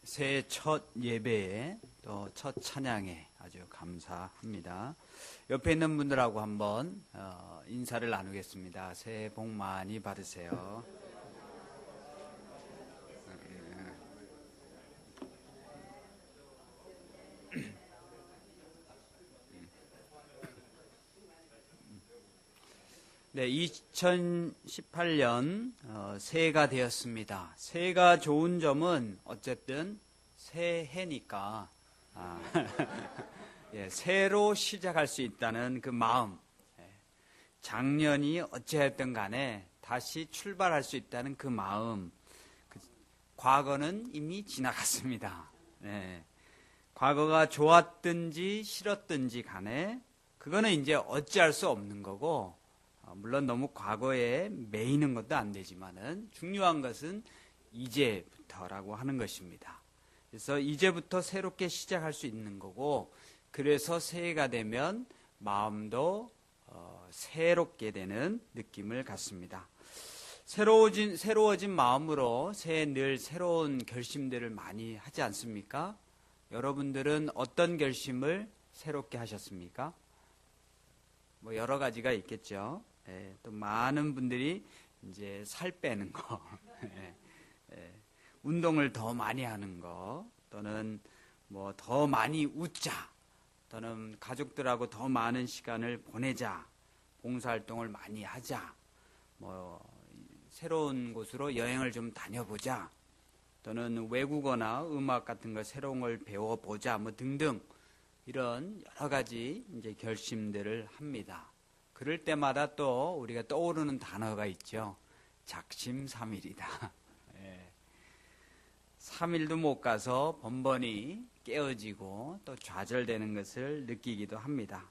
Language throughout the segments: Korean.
새해 첫 예배에 또 첫 찬양에 아주 감사합니다. 옆에 있는 분들하고 한번 인사를 나누겠습니다. 새해 복 많이 받으세요. 네, 2018년 새해가 되었습니다. 새해가 좋은 점은 어쨌든 새해니까 예, 새로 시작할 수 있다는 그 마음, 작년이 어찌하였든 간에 다시 출발할 수 있다는 그 마음, 과거는 이미 지나갔습니다. 예, 과거가 좋았든지 싫었든지 간에 그거는 이제 어찌할 수 없는 거고, 물론 너무 과거에 매이는 것도 안 되지만은 중요한 것은 이제부터라고 하는 것입니다. 그래서 이제부터 새롭게 시작할 수 있는 거고, 그래서 새해가 되면 마음도 새롭게 되는 느낌을 갖습니다. 새로워진 마음으로 새해 늘 새로운 결심들을 많이 하지 않습니까? 여러분들은 어떤 결심을 새롭게 하셨습니까? 뭐 여러 가지가 있겠죠. 예, 또 많은 분들이 이제 살 빼는 거, 운동을 더 많이 하는 거, 또는 뭐 더 많이 웃자, 또는 가족들하고 더 많은 시간을 보내자, 봉사활동을 많이 하자, 뭐 새로운 곳으로 여행을 좀 다녀보자, 또는 외국어나 음악 같은 거 새로운 걸 배워보자, 뭐 등등 이런 여러 가지 이제 결심들을 합니다. 그럴 때마다 또 우리가 떠오르는 단어가 있죠. 작심삼일이다. 3일도 못 가서 번번이 깨어지고 또 좌절되는 것을 느끼기도 합니다.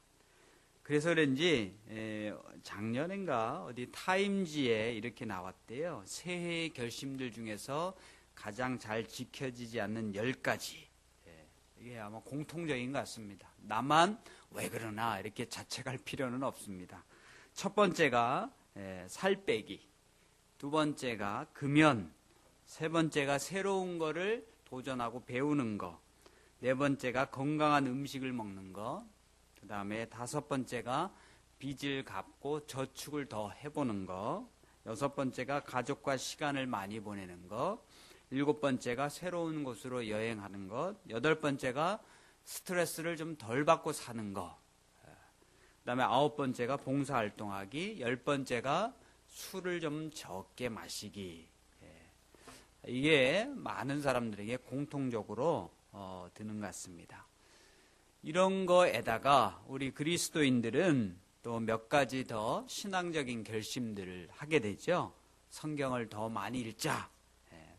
그래서 그런지 작년인가 어디 타임지에 이렇게 나왔대요. 새해 결심들 중에서 가장 잘 지켜지지 않는 10가지. 이게 아마 공통적인 것 같습니다. 나만 왜 그러나 이렇게 자책할 필요는 없습니다. 첫 번째가 살 빼기, 두 번째가 금연, 세 번째가 새로운 거를 도전하고 배우는 거, 네 번째가 건강한 음식을 먹는 거, 그 다음에 다섯 번째가 빚을 갚고 저축을 더 해보는 거, 여섯 번째가 가족과 시간을 많이 보내는 거, 일곱 번째가 새로운 곳으로 여행하는 것, 여덟 번째가 스트레스를 좀 덜 받고 사는 것, 그 다음에 아홉 번째가 봉사활동하기, 열 번째가 술을 좀 적게 마시기. 이게 많은 사람들에게 공통적으로 드는 것 같습니다. 이런 거에다가 우리 그리스도인들은 또 몇 가지 더 신앙적인 결심들을 하게 되죠. 성경을 더 많이 읽자,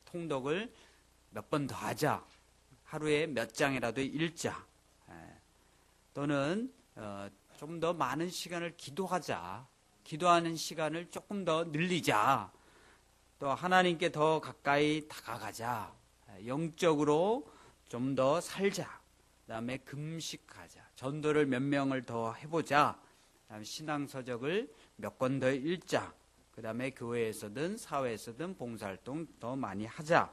통독을 몇 번 더 하자, 하루에 몇 장이라도 읽자, 또는 좀 더 많은 시간을 기도하자, 기도하는 시간을 조금 더 늘리자, 또 하나님께 더 가까이 다가가자, 영적으로 좀 더 살자, 그 다음에 금식하자, 전도를 몇 명을 더 해보자, 그 다음에 신앙서적을 몇 권 더 읽자, 그 다음에 교회에서든 사회에서든 봉사활동 더 많이 하자.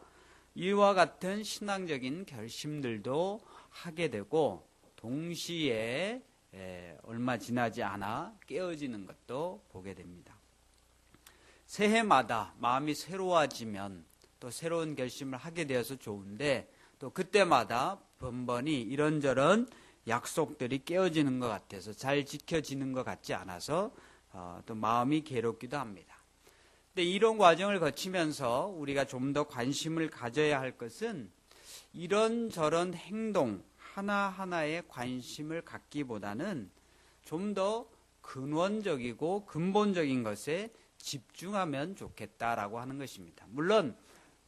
이와 같은 신앙적인 결심들도 하게 되고, 동시에 얼마 지나지 않아 깨어지는 것도 보게 됩니다. 새해마다 마음이 새로워지면 또 새로운 결심을 하게 되어서 좋은데, 또 그때마다 번번이 이런저런 약속들이 깨어지는 것 같아서 잘 지켜지는 것 같지 않아서 또 마음이 괴롭기도 합니다. 근데 이런 과정을 거치면서 우리가 좀 더 관심을 가져야 할 것은 이런저런 행동 하나하나에 관심을 갖기보다는 좀 더 근원적이고 근본적인 것에 집중하면 좋겠다라고 하는 것입니다. 물론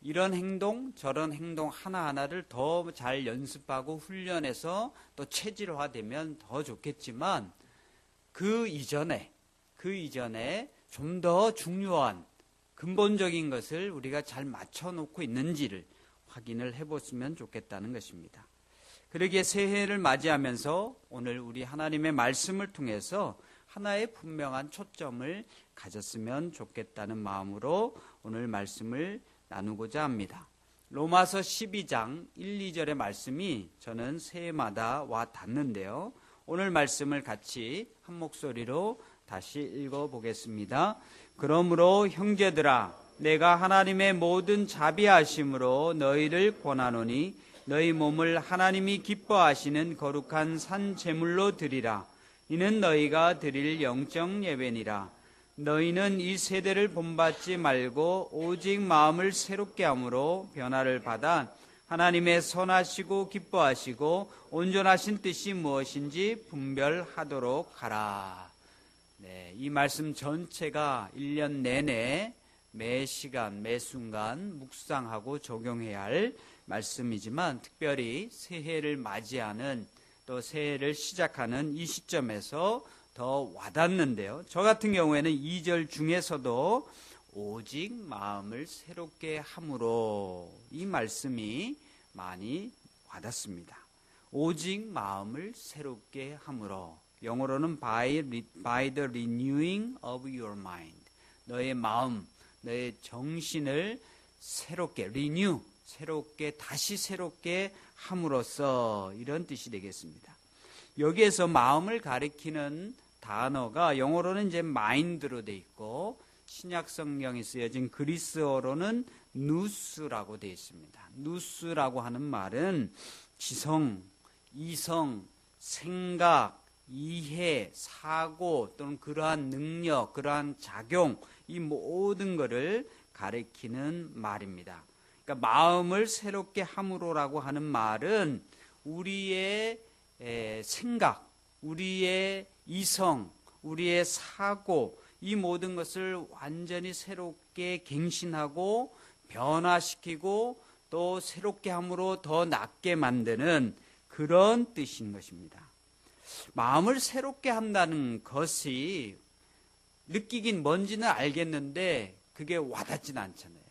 이런 행동 저런 행동 하나하나를 더 잘 연습하고 훈련해서 또 체질화되면 더 좋겠지만, 그 이전에 좀 더 중요한 근본적인 것을 우리가 잘 맞춰놓고 있는지를 확인을 해보시면 좋겠다는 것입니다. 그러기에 새해를 맞이하면서 오늘 우리 하나님의 말씀을 통해서 하나의 분명한 초점을 가졌으면 좋겠다는 마음으로 오늘 말씀을 나누고자 합니다. 로마서 12장 1, 2절의 말씀이 저는 새해마다 와 닿는데요. 오늘 말씀을 같이 한 목소리로 다시 읽어보겠습니다. 그러므로 형제들아, 내가 하나님의 모든 자비하심으로 너희를 권하노니 너희 몸을 하나님이 기뻐하시는 거룩한 산 제물로 드리라. 이는 너희가 드릴 영적 예배니라. 너희는 이 세대를 본받지 말고 오직 마음을 새롭게 함으로 변화를 받아 하나님의 선하시고 기뻐하시고 온전하신 뜻이 무엇인지 분별하도록 하라. 네, 이 말씀 전체가 1년 내내 매 시간, 매 순간 묵상하고 적용해야 할 말씀이지만 특별히 새해를 맞이하는 또 새해를 시작하는 이 시점에서 더 와닿는데요. 저 같은 경우에는 2절 중에서도 오직 마음을 새롭게 함으로 이 말씀이 많이 와닿습니다. 오직 마음을 새롭게 함으로 영어로는 by the renewing of your mind 너의 마음, 너의 정신을 새롭게 renew 새롭게 다시 새롭게 함으로써 이런 뜻이 되겠습니다. 여기에서 마음을 가리키는 단어가 영어로는 이제 mind로 돼 있고 신약 성경에 쓰여진 그리스어로는 누스라고 되어 있습니다. 누스라고 하는 말은 지성, 이성, 생각, 이해, 사고 또는 그러한 능력, 그러한 작용 이 모든 것을 가리키는 말입니다. 그러니까 마음을 새롭게 함으로라고 하는 말은 우리의 생각, 우리의 이성, 우리의 사고 이 모든 것을 완전히 새롭게 갱신하고 변화시키고 또 새롭게 함으로 더 낫게 만드는 그런 뜻인 것입니다. 마음을 새롭게 한다는 것이 느끼긴 뭔지는 알겠는데 그게 와닿지는 않잖아요.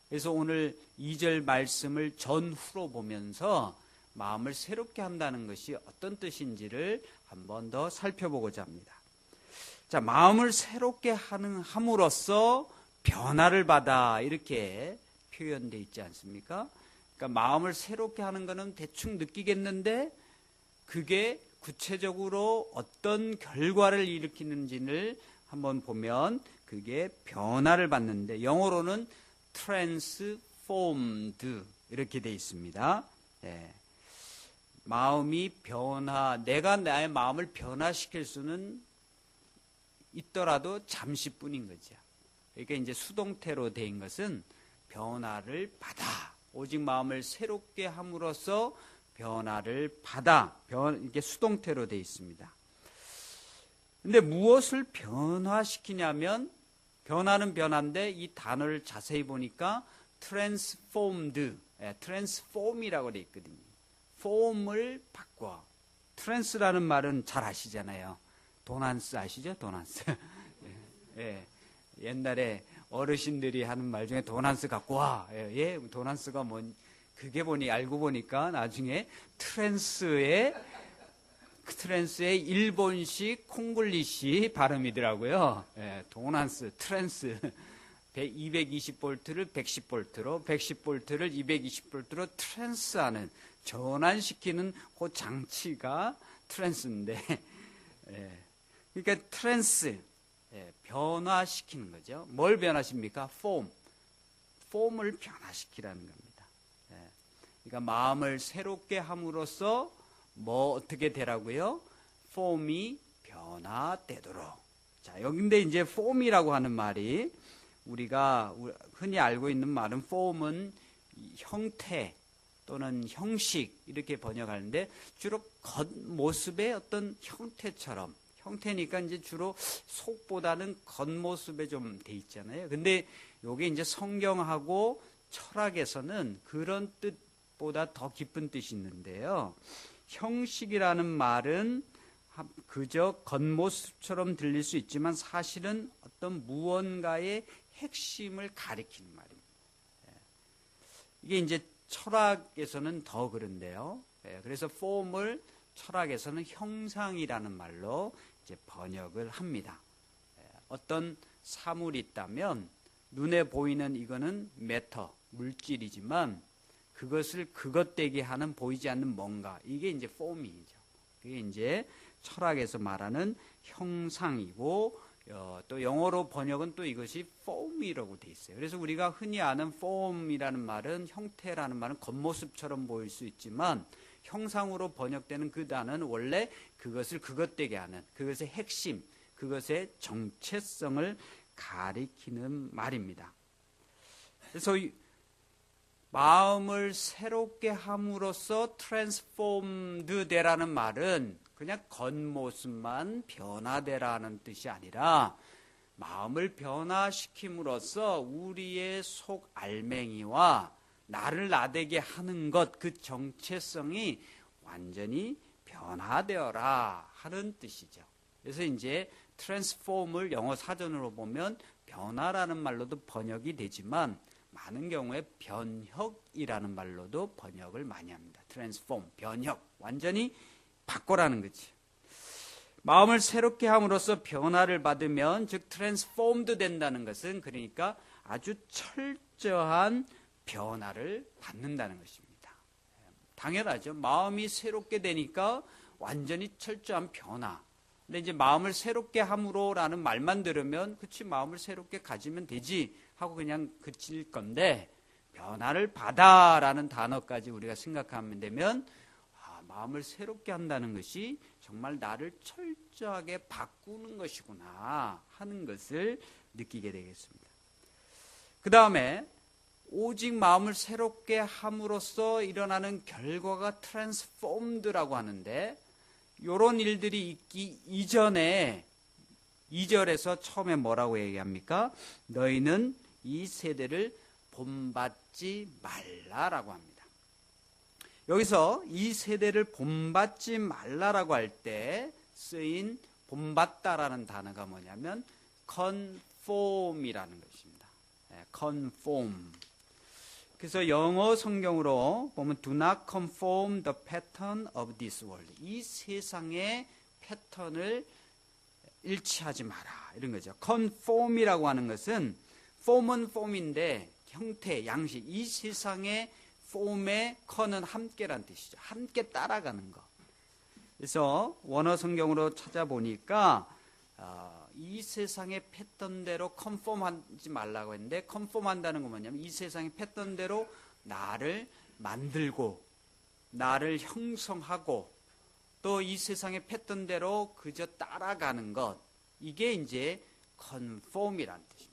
그래서 오늘 2절 말씀을 전후로 보면서 마음을 새롭게 한다는 것이 어떤 뜻인지를 한 번 더 살펴보고자 합니다. 자, 마음을 새롭게 함으로써 변화를 받아 이렇게 표현되어 있지 않습니까? 그러니까 마음을 새롭게 하는 것은 대충 느끼겠는데 그게 구체적으로 어떤 결과를 일으키는지를 한번 보면 그게 변화를 받는데 영어로는 transformed 이렇게 되어 있습니다. 네. 마음이 내가 나의 마음을 변화시킬 수는 있더라도 잠시뿐인 거죠. 그러니까 이제 수동태로 된 것은 변화를 받아. 오직 마음을 새롭게 함으로써 변화를 받아. 이게 수동태로 되어 있습니다. 근데 무엇을 변화시키냐면 변화는 변화인데 이 단어를 자세히 보니까 transformed, transform이라고 되어 있거든요. 폼을 바꿔. 트랜스라는 말은 잘 아시잖아요. 도난스 아시죠? 도난스. 예. 옛날에 어르신들이 하는 말 중에 도난스 갖고 와. 예, 도난스가 그게 알고 보니까 나중에 트랜스의 일본식 콩글리시 발음이더라고요. 예, 도난스, 트랜스. 220볼트를 110볼트로, 110볼트를 220볼트로 트랜스하는, 전환시키는 그 장치가 트랜스인데, 예. 그러니까 트랜스, 변화시키는 거죠. 뭘 변화시킵니까? 폼을 변화시키라는 겁니다. 그러니까 마음을 새롭게 함으로써 어떻게 되라고요? 폼이 변화되도록. 자, 여기인데 이제 폼이라고 하는 말이 우리가 흔히 알고 있는 말은 폼은 형태 또는 형식 이렇게 번역하는데 주로 겉모습의 어떤 형태니까 이제 주로 속보다는 겉모습에 좀 돼 있잖아요. 근데 요게 이제 성경하고 철학에서는 그런 뜻보다 더 깊은 뜻이 있는데요. 형식이라는 말은 그저 겉모습처럼 들릴 수 있지만 사실은 어떤 무언가의 핵심을 가리키는 말입니다. 이게 이제 철학에서는 더 그런데요. 그래서 폼을 철학에서는 형상이라는 말로 이제 번역을 합니다. 어떤 사물이 있다면 눈에 보이는 이거는 매터, 물질이지만 그것을 그것되게 하는 보이지 않는 뭔가, 이게 이제 폼이죠. 그게 이제 철학에서 말하는 형상이고, 또 영어로 번역은 또 이것이 form이라고 돼 있어요. 그래서 우리가 흔히 아는 form이라는 말은, 형태라는 말은 겉모습처럼 보일 수 있지만 형상으로 번역되는 그 단어는 원래 그것을 그것되게 하는, 그것의 핵심, 그것의 정체성을 가리키는 말입니다. 그래서 마음을 새롭게 함으로써 transformed 되라는 말은 그냥 겉모습만 변화되라는 뜻이 아니라, 마음을 변화시킴으로써 우리의 속 알맹이와 나를 나되게 하는 것, 그 정체성이 완전히 변화되어라 하는 뜻이죠. 그래서 이제 transform을 영어 사전으로 보면 변화라는 말로도 번역이 되지만 많은 경우에 변혁이라는 말로도 번역을 많이 합니다. transform, 변혁, 완전히 바꿔라는 거지. 마음을 새롭게 함으로써 변화를 받으면, 즉 transformed 된다는 것은, 그러니까 아주 철저한 변화를 받는다는 것입니다. 당연하죠. 마음이 새롭게 되니까 완전히 철저한 변화. 근데 이제 마음을 새롭게 함으로라는 말만 들으면, 그치, 마음을 새롭게 가지면 되지 하고 그냥 그칠 건데, 변화를 받아라는 단어까지 우리가 생각하면 되면, 마음을 새롭게 한다는 것이 정말 나를 철저하게 바꾸는 것이구나 하는 것을 느끼게 되겠습니다. 그 다음에 오직 마음을 새롭게 함으로써 일어나는 결과가 transformed라고 하는데, 이런 일들이 있기 이전에 2절에서 처음에 뭐라고 얘기합니까? 너희는 이 세대를 본받지 말라라고 합니다. 여기서 이 세대를 본받지 말라라고 할 때 쓰인 본받다라는 단어가 뭐냐면 conform이라는 것입니다. conform. 그래서 영어 성경으로 보면 do not conform the pattern of this world. 이 세상의 패턴을 일치하지 마라, 이런 거죠. conform이라고 하는 것은, form은 form인데 형태, 양식, 이 세상의 폼의 con은 함께란 뜻이죠. 함께 따라가는 것. 그래서 원어 성경으로 찾아보니까 이 세상의 패턴대로 컨폼하지 말라고 했는데, 컨폼한다는 건 뭐냐면 이 세상의 패턴대로 나를 만들고 나를 형성하고 또 이 세상의 패턴대로 그저 따라가는 것, 이게 이제 컨폼이라는 뜻입니다.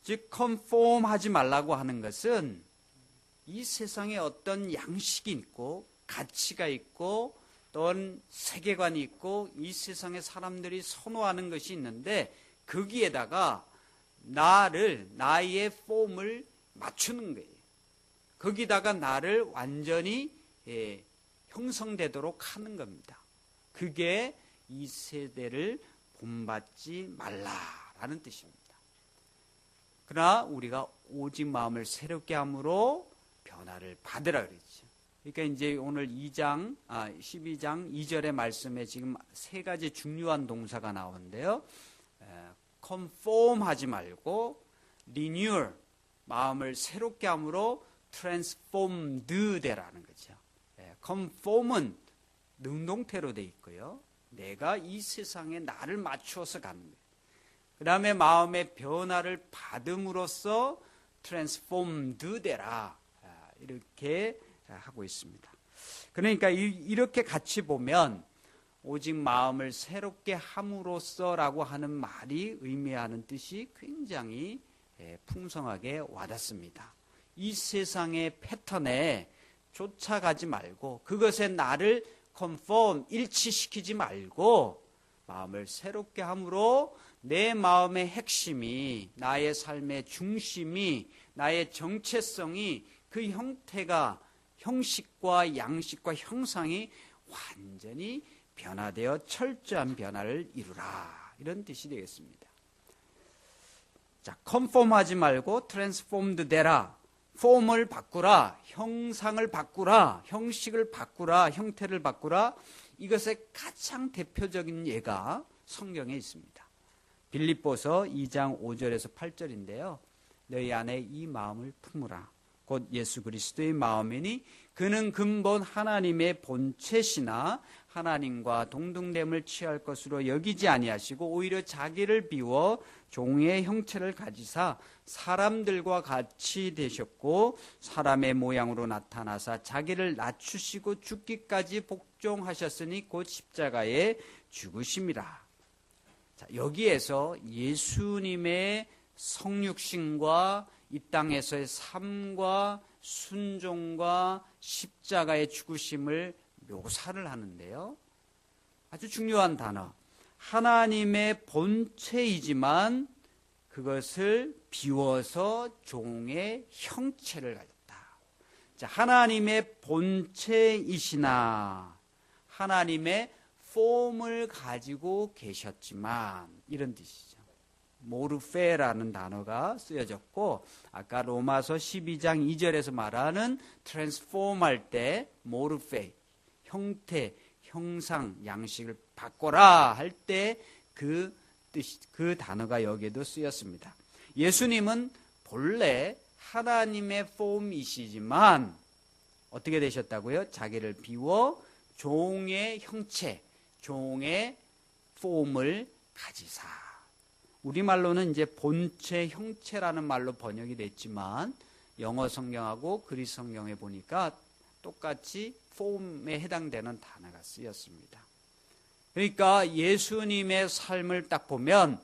즉 컨폼하지 말라고 하는 것은 이 세상에 어떤 양식이 있고 가치가 있고 또는 세계관이 있고 이 세상의 사람들이 선호하는 것이 있는데, 거기에다가 나의 폼을 맞추는 거예요. 거기다가 나를 완전히 형성되도록 하는 겁니다. 그게 이 세대를 본받지 말라라는 뜻입니다. 그러나 우리가 오직 마음을 새롭게 함으로 변화를 받으라 그랬죠. 그러니까 이제 오늘 12장 2절의 말씀에 지금 세 가지 중요한 동사가 나오는데요. conform 하지 말고 renew, 마음을 새롭게 함으로 transformed 되라는 거죠. conform은 능동태로 돼 있고요. 내가 이 세상에 나를 맞추어서 가는 거예요. 그 다음에 마음의 변화를 받음으로써 transformed 되라, 이렇게 하고 있습니다. 그러니까 이렇게 같이 보면 오직 마음을 새롭게 함으로써라고 하는 말이 의미하는 뜻이 굉장히 풍성하게 와닿습니다. 이 세상의 패턴에 쫓아가지 말고 그것에 나를 conform, 일치시키지 말고 마음을 새롭게 함으로 내 마음의 핵심이, 나의 삶의 중심이, 나의 정체성이, 그 형태가, 형식과 양식과 형상이 완전히 변화되어 철저한 변화를 이루라, 이런 뜻이 되겠습니다. 자, conform하지 말고 transformed 되라. 폼을 바꾸라, 형상을 바꾸라, 형식을 바꾸라, 형태를 바꾸라. 이것의 가장 대표적인 예가 성경에 있습니다. 빌립보서 2장 5절에서 8절인데요. 너희 안에 이 마음을 품으라. 곧 예수 그리스도의 마음이니 그는 근본 하나님의 본체시나 하나님과 동등됨을 취할 것으로 여기지 아니하시고 오히려 자기를 비워 종의 형체를 가지사 사람들과 같이 되셨고 사람의 모양으로 나타나사 자기를 낮추시고 죽기까지 복종하셨으니 곧 십자가에 죽으심이라. 자, 여기에서 예수님의 성육신과 이 땅에서의 삶과 순종과 십자가의 죽으심을 묘사를 하는데요. 아주 중요한 단어. 하나님의 본체이지만 그것을 비워서 종의 형체를 가졌다. 자, 하나님의 본체이시나 하나님의 폼을 가지고 계셨지만 이런 뜻이죠. 모르페라는 단어가 쓰여졌고 아까 로마서 12장 2절에서 말하는 트랜스폼 할 때 모르페, 형태, 형상, 양식을 바꿔라 할 때 그 단어가 여기에도 쓰였습니다. 예수님은 본래 하나님의 폼이시지만 어떻게 되셨다고요? 자기를 비워 종의 형체, 종의 폼을 가지사. 우리말로는 이제 본체, 형체라는 말로 번역이 됐지만 영어 성경하고 그리스 성경에 보니까 똑같이 폼에 해당되는 단어가 쓰였습니다. 그러니까 예수님의 삶을 딱 보면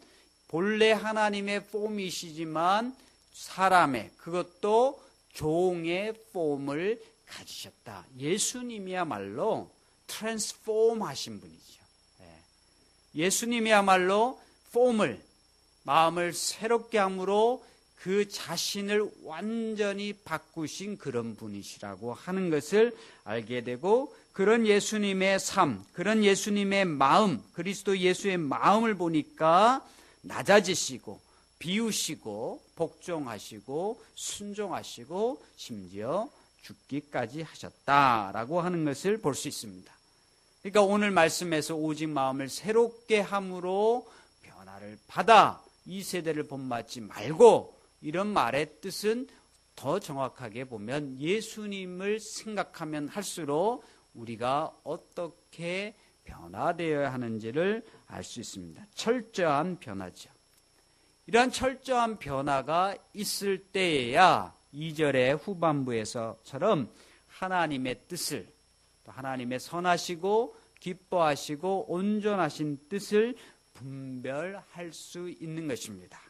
본래 하나님의 폼이시지만 사람의, 그것도 종의 폼을 가지셨다. 예수님이야말로 트랜스폼 하신 분이죠. 예수님이야말로 폼을, 마음을 새롭게 함으로 그 자신을 완전히 바꾸신 그런 분이시라고 하는 것을 알게 되고, 그런 예수님의 삶, 그런 예수님의 마음, 그리스도 예수의 마음을 보니까 낮아지시고 비우시고 복종하시고 순종하시고 심지어 죽기까지 하셨다라고 하는 것을 볼 수 있습니다. 그러니까 오늘 말씀에서 오직 마음을 새롭게 함으로 변화를 받아 이 세대를 본받지 말고, 이런 말의 뜻은 더 정확하게 보면 예수님을 생각하면 할수록 우리가 어떻게 변화되어야 하는지를 알 수 있습니다. 철저한 변화죠. 이러한 철저한 변화가 있을 때에야 2절의 후반부에서처럼 하나님의 뜻을, 또 하나님의 선하시고 기뻐하시고 온전하신 뜻을 분별할 수 있는 것입니다.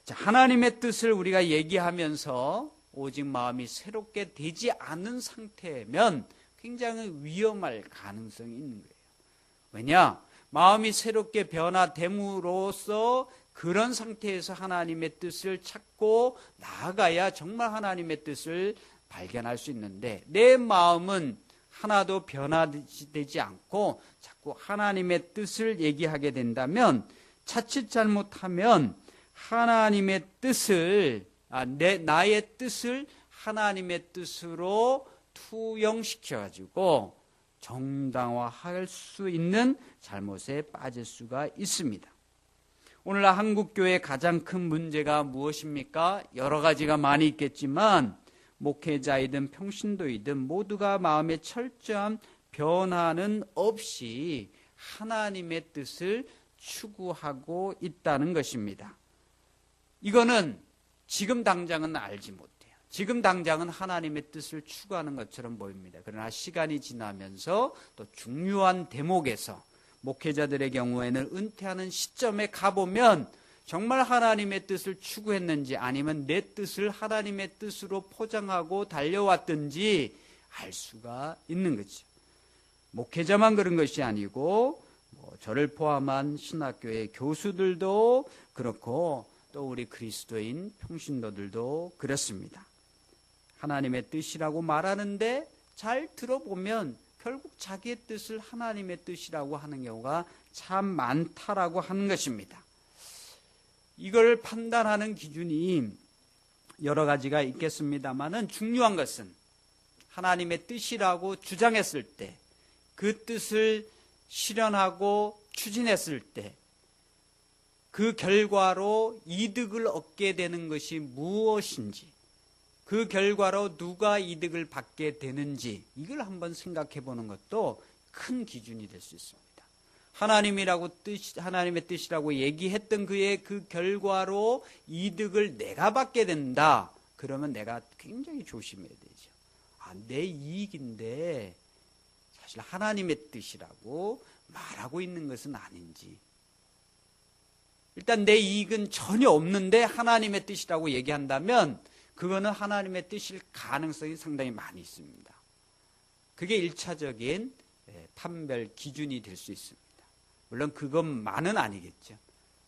자, 하나님의 뜻을 우리가 얘기하면서 오직 마음이 새롭게 되지 않은 상태면 굉장히 위험할 가능성이 있는 거예요. 왜냐? 마음이 새롭게 변화됨으로써 그런 상태에서 하나님의 뜻을 찾고 나아가야 정말 하나님의 뜻을 발견할 수 있는데, 내 마음은 하나도 변화되지 않고 자꾸 하나님의 뜻을 얘기하게 된다면, 자칫 잘못하면 하나님의 뜻을, 나의 뜻을 하나님의 뜻으로 투영시켜가지고 정당화할 수 있는 잘못에 빠질 수가 있습니다. 오늘날 한국교회의 가장 큰 문제가 무엇입니까? 여러 가지가 많이 있겠지만 목회자이든 평신도이든 모두가 마음의 철저한 변화는 없이 하나님의 뜻을 추구하고 있다는 것입니다. 이거는 지금 당장은 알지 못해요. 지금 당장은 하나님의 뜻을 추구하는 것처럼 보입니다. 그러나 시간이 지나면서 또 중요한 대목에서 목회자들의 경우에는 은퇴하는 시점에 가보면 정말 하나님의 뜻을 추구했는지 아니면 내 뜻을 하나님의 뜻으로 포장하고 달려왔든지 알 수가 있는 거죠. 목회자만 그런 것이 아니고 저를 포함한 신학교의 교수들도 그렇고 또 우리 그리스도인 평신도들도 그렇습니다. 하나님의 뜻이라고 말하는데 잘 들어보면 결국 자기의 뜻을 하나님의 뜻이라고 하는 경우가 참 많다라고 하는 것입니다. 이걸 판단하는 기준이 여러 가지가 있겠습니다만은 중요한 것은 하나님의 뜻이라고 주장했을 때, 그 뜻을 실현하고 추진했을 때 그 결과로 이득을 얻게 되는 것이 무엇인지, 그 결과로 누가 이득을 받게 되는지 이걸 한번 생각해 보는 것도 큰 기준이 될 수 있습니다. 하나님의 뜻이라고 얘기했던 그의 그 결과로 이득을 내가 받게 된다. 그러면 내가 굉장히 조심해야 되죠. 내 이익인데 사실 하나님의 뜻이라고 말하고 있는 것은 아닌지. 일단 내 이익은 전혀 없는데 하나님의 뜻이라고 얘기한다면 그거는 하나님의 뜻일 가능성이 상당히 많이 있습니다. 그게 1차적인 판별 기준이 될 수 있습니다. 물론 그것만은 아니겠죠.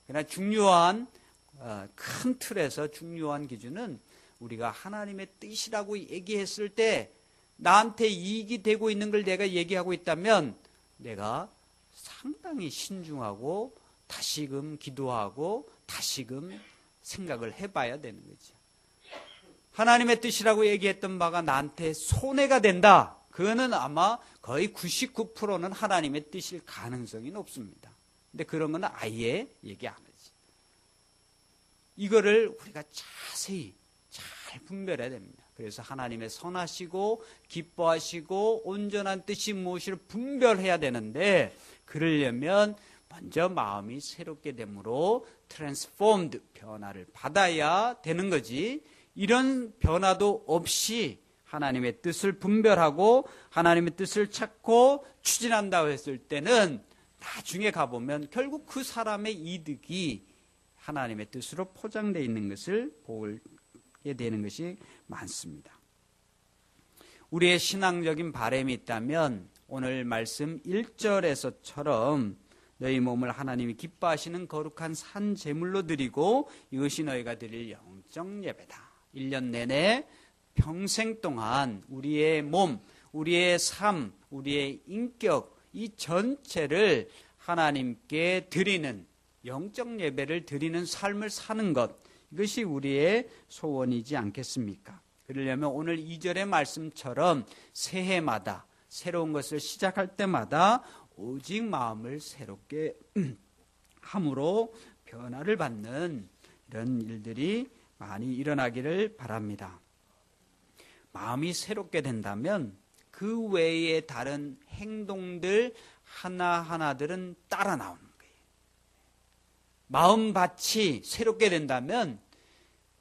그러나 중요한 큰 틀에서 중요한 기준은 우리가 하나님의 뜻이라고 얘기했을 때 나한테 이익이 되고 있는 걸 내가 얘기하고 있다면 내가 상당히 신중하고 다시금 기도하고 다시금 생각을 해봐야 되는 거죠. 하나님의 뜻이라고 얘기했던 바가 나한테 손해가 된다. 그거는 아마 거의 99%는 하나님의 뜻일 가능성이 높습니다. 근데 그런 건 아예 얘기 안 하지. 이거를 우리가 자세히 잘 분별해야 됩니다. 그래서 하나님의 선하시고 기뻐하시고 온전한 뜻이 무엇을 분별해야 되는데, 그러려면 먼저 마음이 새롭게 됨으로 transformed, 변화를 받아야 되는 거지. 이런 변화도 없이 하나님의 뜻을 분별하고 하나님의 뜻을 찾고 추진한다고 했을 때는 나중에 가보면 결국 그 사람의 이득이 하나님의 뜻으로 포장되어 있는 것을 보게 되는 것이 많습니다. 우리의 신앙적인 바람이 있다면 오늘 말씀 1절에서처럼 너희 몸을 하나님이 기뻐하시는 거룩한 산 제물로 드리고 이것이 너희가 드릴 영적 예배다. 1년 내내 평생 동안 우리의 몸, 우리의 삶, 우리의 인격 이 전체를 하나님께 드리는 영적 예배를 드리는 삶을 사는 것, 이것이 우리의 소원이지 않겠습니까? 그러려면 오늘 2절의 말씀처럼 새해마다 새로운 것을 시작할 때마다 오직 마음을 새롭게 함으로 변화를 받는 이런 일들이 많이 일어나기를 바랍니다. 마음이 새롭게 된다면 그 외의 다른 행동들 하나하나들은 따라 나오는 거예요. 마음밭이 새롭게 된다면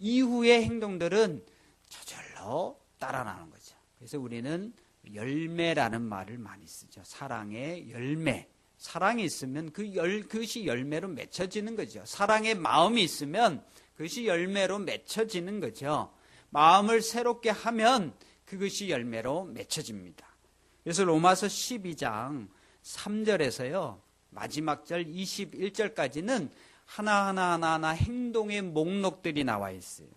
이후의 행동들은 저절로 따라 나오는 거죠. 그래서 우리는 열매라는 말을 많이 쓰죠. 사랑의 열매. 사랑이 있으면 그것이 열매로 맺혀지는 거죠. 사랑의 마음이 있으면 그것이 열매로 맺혀지는 거죠. 마음을 새롭게 하면 그것이 열매로 맺혀집니다. 그래서 로마서 12장 3절에서요. 마지막 절 21절까지는 하나하나 행동의 목록들이 나와 있어요.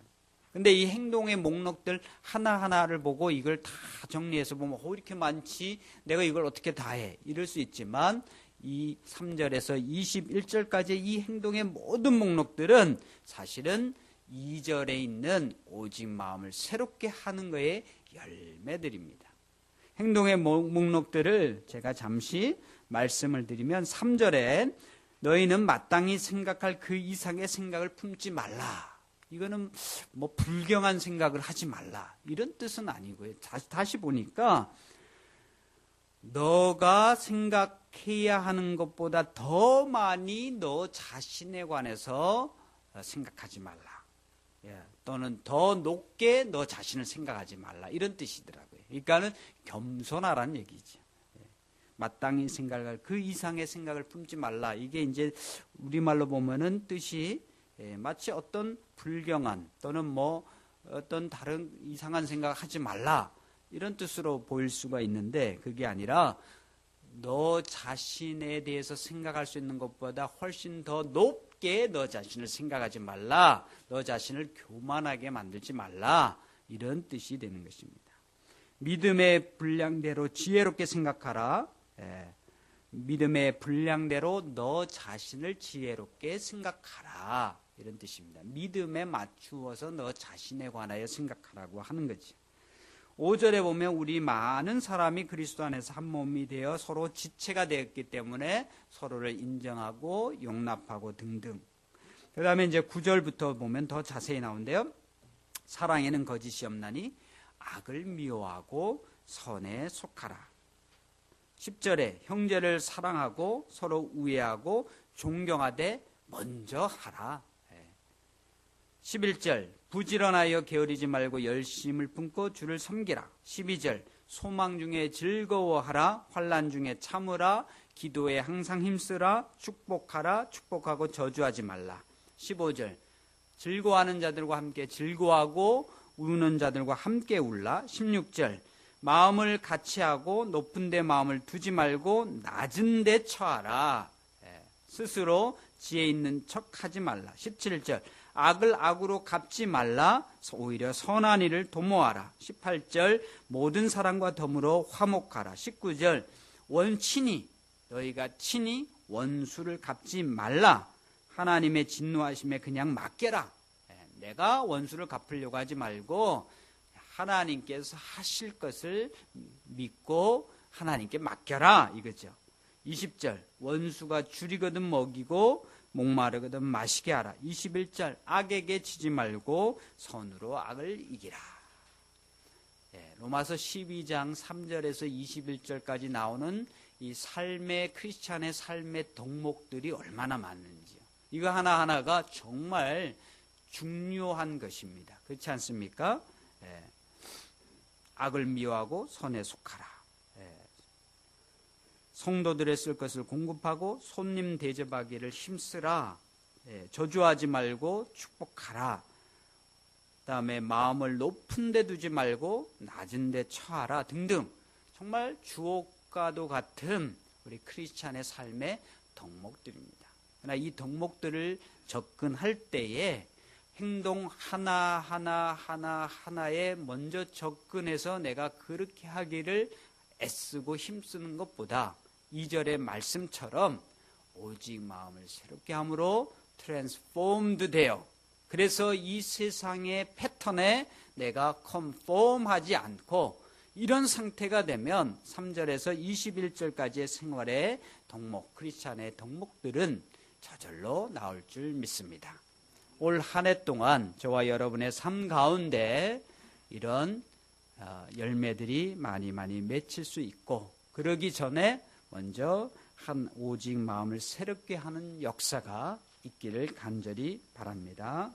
근데 이 행동의 목록들 하나하나를 보고 이걸 다 정리해서 보면 이렇게 많지 내가 이걸 어떻게 다 해 이럴 수 있지만 이 3절에서 21절까지 이 행동의 모든 목록들은 사실은 2절에 있는 오직 마음을 새롭게 하는 것의 열매들입니다. 행동의 목록들을 제가 잠시 말씀을 드리면 3절에 너희는 마땅히 생각할 그 이상의 생각을 품지 말라. 이거는 뭐 불경한 생각을 하지 말라. 이런 뜻은 아니고요. 다시 보니까 너가 생각해야 하는 것보다 더 많이 너 자신에 관해서 생각하지 말라. 또는 더 높게 너 자신을 생각하지 말라. 이런 뜻이더라고요. 그러니까는 겸손하라는 얘기죠. 마땅히 생각할 그 이상의 생각을 품지 말라. 이게 이제 우리말로 보면은 뜻이 마치 어떤 불경한 또는 뭐 어떤 다른 이상한 생각을 하지 말라. 이런 뜻으로 보일 수가 있는데 그게 아니라 너 자신에 대해서 생각할 수 있는 것보다 훨씬 더 높게 너 자신을 생각하지 말라. 너 자신을 교만하게 만들지 말라. 이런 뜻이 되는 것입니다. 믿음의 분량대로 지혜롭게 생각하라. 믿음의 분량대로 너 자신을 지혜롭게 생각하라. 이런 뜻입니다. 믿음에 맞추어서 너 자신에 관하여 생각하라고 하는 거지. 5절에 보면 우리 많은 사람이 그리스도 안에서 한 몸이 되어 서로 지체가 되었기 때문에 서로를 인정하고 용납하고 등등. 그 다음에 이제 9절부터 보면 더 자세히 나오는데요. 사랑에는 거짓이 없나니 악을 미워하고 선에 속하라. 10절에 형제를 사랑하고 서로 우애하고 존경하되 먼저 하라. 11절 부지런하여 게으르지 말고 열심을 품고 주를 섬기라. 12절 소망 중에 즐거워하라. 환난 중에 참으라. 기도에 항상 힘쓰라. 축복하라. 축복하고 저주하지 말라. 15절 즐거워하는 자들과 함께 즐거워하고 우는 자들과 함께 울라. 16절 마음을 같이하고 높은 데 마음을 두지 말고 낮은 데 처하라. 스스로 지혜 있는 척하지 말라. 17절 악을 악으로 갚지 말라. 오히려 선한 일을 도모하라. 18절 모든 사람과 더불어 화목하라. 19절 원친히 너희가 친히 원수를 갚지 말라. 하나님의 진노하심에 그냥 맡겨라. 내가 원수를 갚으려고 하지 말고 하나님께서 하실 것을 믿고 하나님께 맡겨라 이거죠. 20절 원수가 줄이거든 먹이고 목마르거든 마시게 하라. 21절 악에게 지지 말고 선으로 악을 이기라. 로마서 12장 3절에서 21절까지 나오는 이 삶의 크리스찬의 삶의 덕목들이 얼마나 많은지요. 이거 하나하나가 정말 중요한 것입니다. 그렇지 않습니까? 악을 미워하고 선에 속하라. 성도들의 쓸 것을 공급하고 손님 대접하기를 힘쓰라. 저주하지 말고 축복하라. 그다음에 마음을 높은 데 두지 말고 낮은 데 처하라 등등 정말 주옥과도 같은 우리 크리스찬의 삶의 덕목들입니다. 그러나 이 덕목들을 접근할 때에 행동 하나하나에 먼저 접근해서 내가 그렇게 하기를 애쓰고 힘쓰는 것보다 2절의 말씀처럼 오직 마음을 새롭게 함으로 트랜스포음드 되어 그래서 이 세상의 패턴에 내가 컨폼하지 않고 이런 상태가 되면 3절에서 21절까지의 생활의 덕목, 크리스찬의 덕목들은 저절로 나올 줄 믿습니다. 올 한 해 동안 저와 여러분의 삶 가운데 이런 열매들이 많이 맺힐 수 있고 그러기 전에 먼저 오직 마음을 새롭게 하는 역사가 있기를 간절히 바랍니다.